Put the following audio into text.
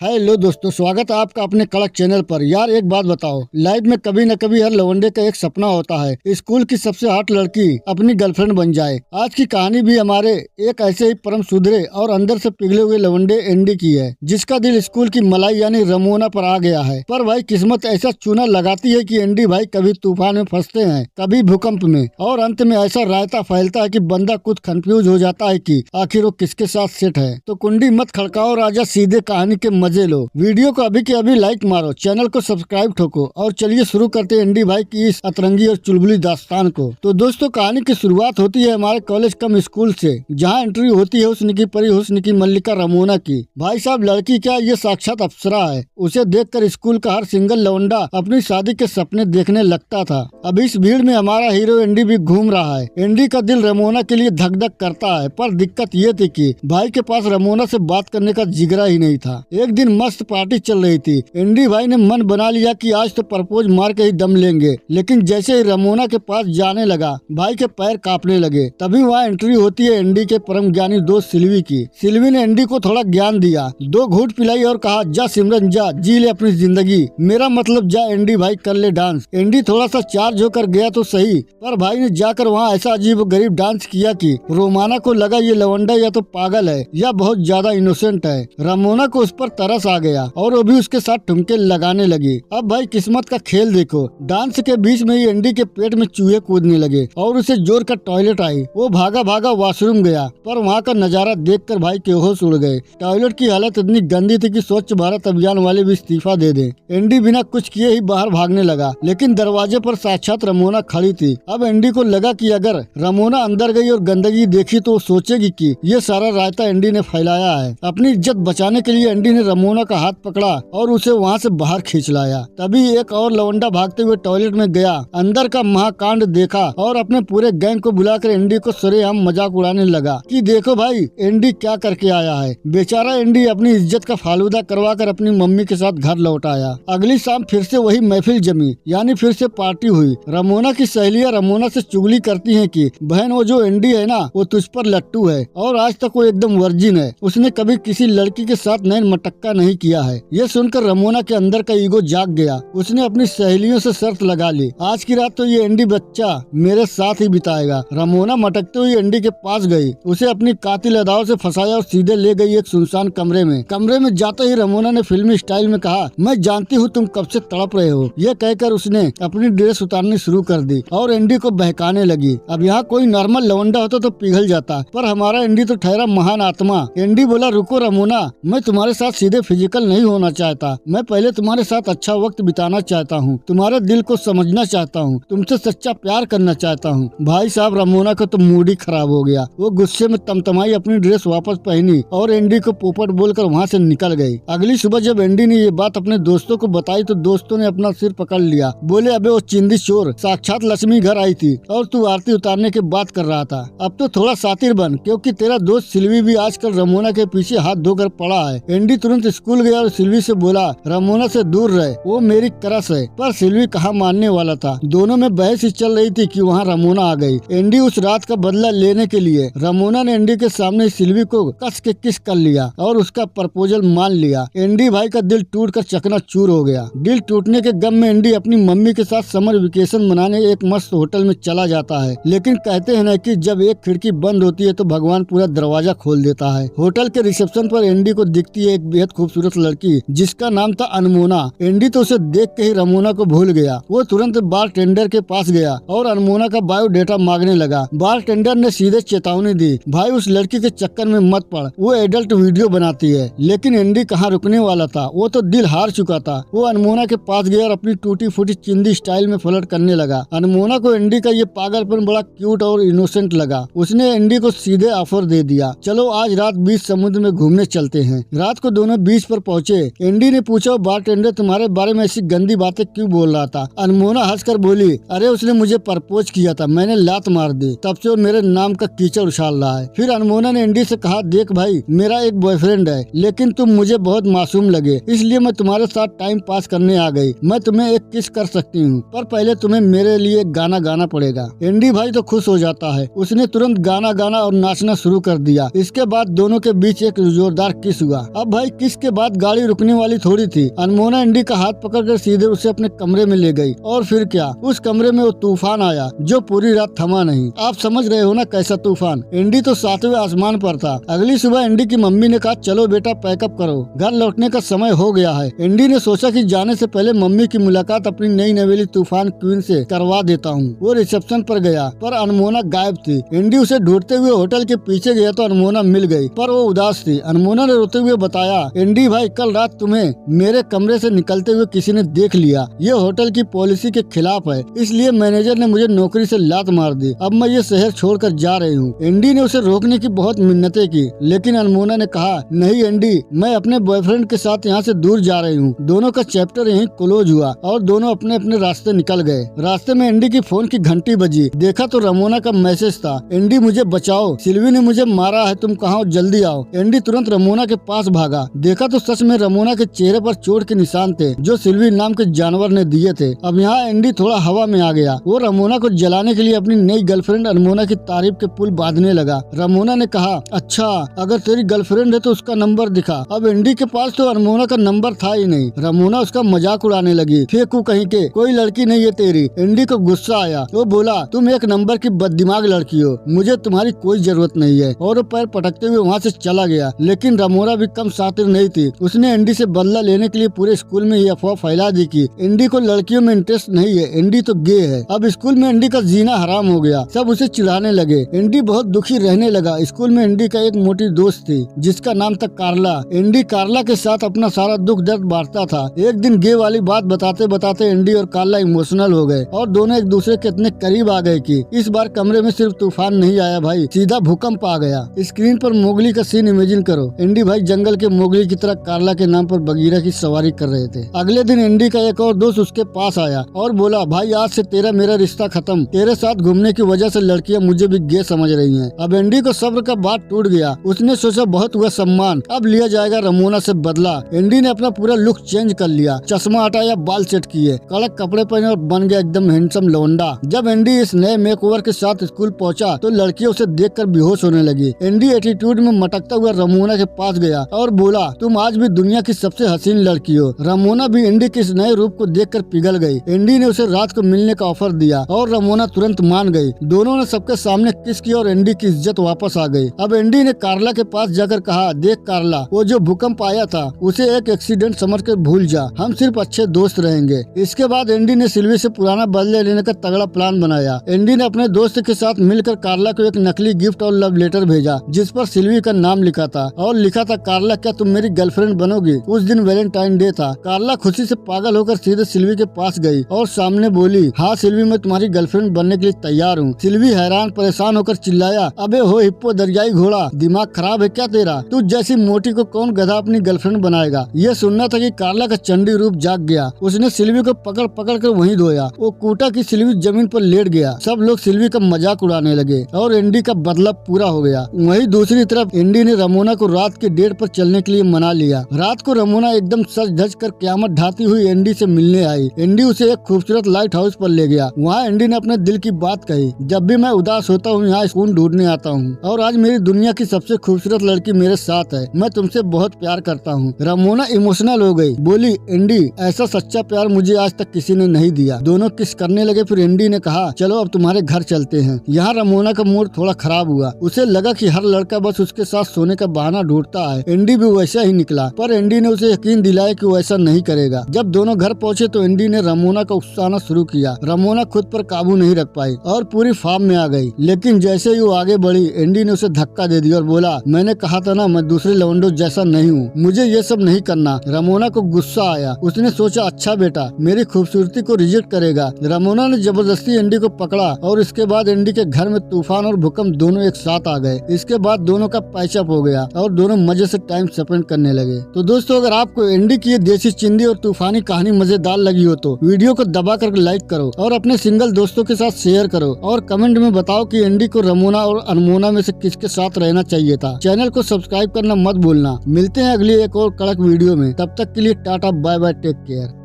Hello दोस्तों, स्वागत है आपका अपने कड़क चैनल पर। यार एक बात बताओ, लाइफ में कभी न कभी हर लवंडे का एक सपना होता है, स्कूल की सबसे हॉट लड़की अपनी गर्लफ्रेंड बन जाए। आज की कहानी भी हमारे एक ऐसे ही परम सुधरे और अंदर से पिघले हुए लवंडे एंडी की है, जिसका दिल स्कूल की मलाई यानी रमोना पर आ गया है। पर भाई किस्मत ऐसा चूना लगाती है कि एंडी भाई कभी तूफान में फंसते हैं, कभी भूकंप में, और अंत में ऐसा रायता फैलता है कि बंदा खुद कंफ्यूज हो जाता है कि आखिर वो किसके साथ सेट है। तो कुंडी मत खड़काओ राजा, सीधे कहानी के मजे लो। वीडियो को अभी के अभी लाइक मारो, चैनल को सब्सक्राइब ठोको और चलिए शुरू करते हैं एंडी भाई की इस अतरंगी और चुलबुली दास्तान को। तो दोस्तों, कहानी की शुरुआत होती है हमारे कॉलेज कम स्कूल से, जहां एंट्री होती है हुस्न की परी, हुस्न की मल्लिका रमोना की। भाई साहब, लड़की क्या, ये साक्षात अप्सरा है। उसे देखकर स्कूल का हर सिंगल लवंडा अपनी शादी के सपने देखने लगता था। अब इस भीड़ में हमारा हीरो एंडी भी घूम रहा है। एंडी का दिल रमोना के लिए धक धक करता है, पर दिक्कत ये थी कि भाई के पास रमोना से बात करने का जिगरा ही नहीं था। एक दिन मस्त पार्टी चल रही थी। एंडी भाई ने मन बना लिया कि आज तो प्रपोज मार के ही दम लेंगे, लेकिन जैसे ही रमोना के पास जाने लगा, भाई के पैर कांपने लगे। तभी वहाँ एंट्री होती है एंडी के परम ज्ञानी दोस्त सिल्वी की। सिल्वी ने एंडी को थोड़ा ज्ञान दिया, 2 घूंट पिलाई और कहा, जा सिमरन जा, जी ले अपनी जिंदगी, मेरा मतलब जा एंडी भाई, कर ले डांस। एंडी थोड़ा सा चार्ज होकर गया तो सही, पर भाई ने जाकर वहाँ ऐसा अजीब गरीब डांस किया कि रोमाना को लगा ये लवंडा या तो पागल है या बहुत ज्यादा इनोसेंट है। रमोना को उस पर तरस आ गया और वो भी उसके साथ ठुमके लगाने लगी। अब भाई किस्मत का खेल देखो, डांस के बीच में ही एंडी के पेट में चूहे कूदने लगे और उसे जोर का टॉयलेट आई। वो भागा भागा वॉशरूम गया, पर वहाँ का नजारा देखकर भाई के होश उड़ गए। टॉयलेट की हालत इतनी गंदी थी कि स्वच्छ भारत अभियान वाले भी इस्तीफा दे दें। एंडी बिना कुछ किए ही बाहर भागने लगा, लेकिन दरवाजे पर साक्षात रमोना खड़ी थी। अब एंडी को लगा कि अगर रमोना अंदर गई और गंदगी देखी तो वो सोचेगी कि ये सारा रायता एंडी ने फैलाया है। अपनी इज्जत बचाने के लिए एंडी ने रमोना का हाथ पकड़ा और उसे वहाँ से बाहर खींच लाया। तभी एक और लवंडा भागते हुए टॉयलेट में गया, अंदर का महाकांड देखा और अपने पूरे गैंग को बुलाकर एंडी को सरेआम मजाक उड़ाने लगा कि देखो भाई एंडी क्या करके आया है। बेचारा एंडी अपनी इज्जत का फालूदा करवाकर अपनी मम्मी के साथ घर लौट आया। अगली शाम फिर से वही महफिल जमी, यानी फिर से पार्टी हुई। रमोना की सहेलियां रमोना से चुगली करती हैं कि बहन वो जो एंडी है ना, वो तुझ पर लट्टू है और आज तक वो एकदम वर्जिन है, उसने कभी किसी लड़की के साथ नैन मटक्का नहीं किया है। ये सुनकर रमोना के अंदर का ईगो जाग गया। उसने अपनी सहेलियों से शर्त लगा ली, आज की रात तो ये एंडी बच्चा मेरे साथ ही बिताएगा। रमोना मटकते हुए एंडी के पास गई, उसे अपनी कातिल अदाओं से फंसाया और सीधे ले गई एक सुनसान कमरे में। कमरे में जाते ही रमोना ने फिल्मी स्टाइल में कहा, मैं जानती हूँ तुम कब से तड़प रहे हो। ये कहकर उसने अपनी ड्रेस उतारनी शुरू कर दी और एंडी को बहकाने लगी। अब यहाँ कोई नॉर्मल लवंडा होता तो पिघल जाता, पर हमारा एंडी तो ठहरा महान आत्मा। एंडी बोला, रुको रमोना, मैं तुम्हारे साथ सीधे फिजिकल नहीं होना चाहता, मैं पहले तुम्हारे साथ अच्छा वक्त बिताना चाहता हूँ, तुम्हारे दिल को समझना चाहता हूँ, तुमसे सच्चा प्यार करना चाहता हूँ। भाई साहब, रमोना का तो मूड ही खराब हो गया। वो गुस्से में तमतमाई अपनी ड्रेस वापस पहनी और एंडी को पोपट बोलकर वहाँ से निकल गई। अगली सुबह जब एंडी ने ये बात अपने दोस्तों को बताई तो दोस्तों ने अपना सिर पकड़ लिया। बोले, अबे वो चिंदी चोर, साक्षात लक्ष्मी घर आई थी और तू आरती उतारने की बात कर रहा था। अब तो थोड़ा सातिर बन, क्योंकि तेरा दोस्त सिल्वी भी आजकल रमोना के पीछे हाथ धोकर पड़ा है। एंडी तुरंत स्कूल गया और सिल्वी से बोला, रमोना से दूर रहे, वो मेरी क्रश है। पर सिल्वी कहाँ मानने वाला था। दोनों में बहस ही चल रही थी कि वहाँ रमोना आ गई। एंडी उस रात का बदला लेने के लिए रमोना ने एंडी के सामने सिल्वी को कस के किस कर लिया और उसका प्रपोजल मान लिया। एंडी भाई का दिल टूटकर चकनाचूर हो गया। दिल टूटने के गम में एंडी अपनी मम्मी के साथ समर वेकेशन मनाने एक मस्त होटल में चला जाता है। लेकिन कहते हैं ना कि जब एक खिड़की बंद होती है तो भगवान पूरा दरवाजा खोल देता है। होटल के रिसेप्शन पर एंडी को दिखती है एक बेहद खूबसूरत लड़की, जिसका नाम था अनमोना। एंडी तो उसे देख के ही रमोना को भूल गया। वो तुरंत बार टेंडर के पास गया और अनमोना का बायोडेटा मांगने लगा। बार टेंडर ने सीधे चेतावनी दी, भाई उस लड़की के चक्कर में मत पड़, वो एडल्ट वीडियो बनाती है। लेकिन एंडी कहाँ रुकने वाला था, वो तो दिल हार चुका था। वो अनमोना के पास गया और अपनी टूटी फूटी चिंदी स्टाइल में फ्लर्ट करने लगा। अनमोना को एंडी का ये पागलपन बड़ा क्यूट और इनोसेंट लगा। उसने एंडी को सीधे ऑफर दे दिया, चलो आज रात बीच समुद्र में घूमने चलते हैं। रात को दोनों बीच पर पहुँचे। एंडी ने पूछा, बारटेंडर तुम्हारे बारे में ऐसी गंदी बातें क्यों बोल रहा था। अनमोना हंसकर बोली, अरे उसने मुझे प्रपोज किया था, मैंने लात मार दी, तब से वो मेरे नाम का कीचड़ उछाल रहा है। फिर अनमोना ने एंडी से कहा, देख भाई, मेरा एक बॉयफ्रेंड है, लेकिन तुम मुझे बहुत मासूम लगे, इसलिए मैं तुम्हारे साथ टाइम पास करने आ गई। मैं तुम्हें एक किस कर सकती हूँ, पर पहले तुम्हें मेरे लिए गाना गाना पड़ेगा। एंडी भाई तो खुश हो जाता है। उसने तुरंत गाना गाना और नाचना शुरू कर दिया। इसके बाद दोनों के बीच एक जोरदार किस हुआ। अब भाई किस इसके बाद गाड़ी रुकने वाली थोड़ी थी। अनमोना एंडी का हाथ पकड़कर सीधे उसे अपने कमरे में ले गई और फिर क्या, उस कमरे में वो तूफान आया जो पूरी रात थमा नहीं। आप समझ रहे हो ना कैसा तूफान। एंडी तो 7वें आसमान पर था। अगली सुबह एंडी की मम्मी ने कहा चलो बेटा पैकअप करो, घर लौटने का समय हो गया है। एंडी ने सोचा कि जाने से पहले मम्मी की मुलाकात अपनी नई नवेली तूफान क्वीन से करवा देता हूँ। वो रिसेप्शन पर गया पर अनमोना गायब थी। एंडी उसे ढूंढते हुए होटल के पीछे गया तो अनमोना मिल गई पर वो उदास थी। अनमोना ने रोते हुए बताया, एंडी भाई कल रात तुम्हें मेरे कमरे से निकलते हुए किसी ने देख लिया। ये होटल की पॉलिसी के खिलाफ है, इसलिए मैनेजर ने मुझे नौकरी से लात मार दी। अब मैं ये शहर छोड़कर जा रही हूँ। एंडी ने उसे रोकने की बहुत मिन्नतें की लेकिन अनमोना ने कहा, नहीं एंडी, मैं अपने बॉयफ्रेंड के साथ यहाँ से दूर जा रही हूँ। दोनों का चैप्टर यहीं क्लोज हुआ और दोनों अपने अपने रास्ते निकल गए। रास्ते में एंडी की फोन की घंटी बजी। देखा तो रमोना का मैसेज था, एंडी मुझे बचाओ, सिल्वी ने मुझे मारा है, तुम कहाँ हो, जल्दी आओ। एंडी तुरंत रमोना के पास भागा। देखा तो सच में रमोना के चेहरे पर चोट के निशान थे जो सिल्वी नाम के जानवर ने दिए थे। अब यहाँ एंडी थोड़ा हवा में आ गया। वो रमोना को जलाने के लिए अपनी नई गर्लफ्रेंड अनमोना की तारीफ के पुल बांधने लगा। रमोना ने कहा, अच्छा अगर तेरी गर्लफ्रेंड है तो उसका नंबर दिखा। अब एंडी के पास तो अनमोना का नंबर था ही नहीं। रमोना उसका मजाक उड़ाने लगी, फेंकू कहीं के, कोई लड़की नहीं है तेरी। एंडी को गुस्सा आया। वो बोला, तुम एक नंबर की बददिमाग लड़की हो, मुझे तुम्हारी कोई जरूरत नहीं है, और वो पैर पटकते हुए वहाँ से चला गया। लेकिन रमोना भी कम शातिर नहीं थी। उसने एंडी से बदला लेने के लिए पूरे स्कूल में ये अफवाह फैला दी कि एंडी को लड़कियों में इंटरेस्ट नहीं है, एंडी तो गे है। अब स्कूल में एंडी का जीना हराम हो गया। सब उसे चिढ़ाने लगे। एंडी बहुत दुखी रहने लगा। स्कूल में एंडी का एक मोटी दोस्त थी जिसका नाम था कार्ला। एंडी कार्ला के साथ अपना सारा दुख दर्द बांटता था। एक दिन गे वाली बात बताते बताते एंडी और कार्ला इमोशनल हो गए और दोनों एक दूसरे के इतने करीब आ गए कि इस बार कमरे में सिर्फ तूफान नहीं आया भाई, सीधा भूकंप आ गया। स्क्रीन पर मोगली का सीन इमेजिन करो। एंडी भाई जंगल के मोगली की तरह कार्ला के नाम पर बगीरा की सवारी कर रहे थे। अगले दिन एंडी का एक और दोस्त उसके पास आया और बोला, भाई आज से तेरा मेरा रिश्ता खत्म। तेरे साथ घूमने की वजह से लड़कियां मुझे भी गे समझ रही हैं। अब एंडी को सब्र का बात टूट गया। उसने सोचा बहुत हुआ सम्मान, अब लिया जाएगा रमोना से बदला। एंडी ने अपना पूरा लुक चेंज कर लिया, चश्मा हटाया, बाल सेट किए, कड़क कपड़े पहने और बन गया एकदम हैंडसम लौंडा। जब एंडी इस नए मेकओवर के साथ स्कूल पहुंचा तो लड़कियां उसे देखकर बेहोश होने लगी। एंडी एटीट्यूड में मटकता हुआ रमोना के पास गया और बोला, तुम आज भी दुनिया की सबसे हसीन लड़की हो। रमोना भी एंडी के इस नए रूप को देखकर पिघल गई। एंडी ने उसे रात को मिलने का ऑफर दिया और रमोना तुरंत मान गई। दोनों ने सबके सामने किस किया और एंडी की इज्जत वापस आ गई। अब एंडी ने कार्ला के पास जाकर कहा, देख कार्ला, वो जो भूकंप आया था उसे एक एक्सीडेंट समझकर भूल जा, हम सिर्फ अच्छे दोस्त रहेंगे। इसके बाद एंडी ने सिल्वी से पुराना बदले लेने का तगड़ा प्लान बनाया। एंडी ने अपने दोस्त के साथ मिलकर कार्ला को एक नकली गिफ्ट और लव लेटर भेजा जिस पर सिल्वी का नाम लिखा था और लिखा था, कार्ला क्या तुम मेरी गर्लफ्रेंड बनोगी। उस दिन वैलेंटाइन डे था। कार्ला खुशी से पागल होकर सीधे सिल्वी के पास गई और सामने बोली, हाँ सिल्वी मैं तुम्हारी गर्लफ्रेंड बनने के लिए तैयार हूँ। सिल्वी हैरान परेशान होकर चिल्लाया, अबे हो हिप्पो दरियाई घोड़ा, दिमाग खराब है क्या तेरा? तू जैसी मोटी को कौन गधा अपनी गर्लफ्रेंड बनाएगा। ये सुनना था कि कार्ला का चंडी रूप जाग गया। उसने सिल्वी को पकड़ पकड़ कर वहीं धोया। वो कूटा की सिल्वी जमीन पर लेट गया। सब लोग सिल्वी का मजाक उड़ाने लगे और एंडी का बदला पूरा हो गया। वहीं दूसरी तरफ एंडी ने रमोना को रात के डेट पर चलने के लिए मना लिया। रात को रमोना एकदम सज धज कर क्यामत ढाती हुई एंडी से मिलने आई। एंडी उसे एक खूबसूरत लाइट हाउस पर ले गया। वहाँ एंडी ने अपने दिल की बात कही, जब भी मैं उदास होता हूँ यहाँ सुकून ढूंढने आता हूँ और आज मेरी दुनिया की सबसे खूबसूरत लड़की मेरे साथ है। मैं तुमसे बहुत प्यार करता हूँ। रमोना इमोशनल हो गई, बोली, एंडी ऐसा सच्चा प्यार मुझे आज तक किसी ने नहीं दिया। दोनों किस करने लगे। फिर एंडी ने कहा, चलो अब तुम्हारे घर चलते हैं। यहाँ रमोना का मूड थोड़ा खराब हुआ। उसे लगा कि हर लड़का बस उसके साथ सोने का बहाना ढूंढता है। एंडी भी वैसा ही निकला पर एंडी ने उसे यकीन दिलाया कि वो ऐसा नहीं करेगा। जब दोनों घर पहुँचे तो एंडी ने रमोना को उकसाना शुरू किया। रमोना खुद पर काबू नहीं रख पाई और पूरी फार्म में आ गई। लेकिन जैसे ही वो आगे बढ़ी एंडी ने उसे धक्का दे दिया और बोला, मैंने कहा था ना मैं दूसरे लवंडो जैसा नहीं हूँ, मुझे ये सब नहीं करना। रमोना को गुस्सा आया। उसने सोचा, अच्छा बेटा मेरी खूबसूरती को रिजेक्ट करेगा। रमोना ने जबरदस्ती एंडी को पकड़ा और इसके बाद एंडी के घर में तूफान और भूकंप दोनों एक साथ आ गए। इसके बाद दोनों का पैचअप हो गया और दोनों मजे से टाइम स्पेंड करने लगे। तो दोस्तों अगर आपको एंडी की ये देसी चिंदी और तूफानी कहानी मजेदार लगी हो तो वीडियो को दबा कर लाइक करो और अपने सिंगल दोस्तों के साथ शेयर करो और कमेंट में बताओ कि एंडी को रमोना और अनमोना में से किसके साथ रहना चाहिए था। चैनल को सब्सक्राइब करना मत भूलना। मिलते हैं अगली एक और कड़क वीडियो में। तब तक के लिए tata bye bye, take care.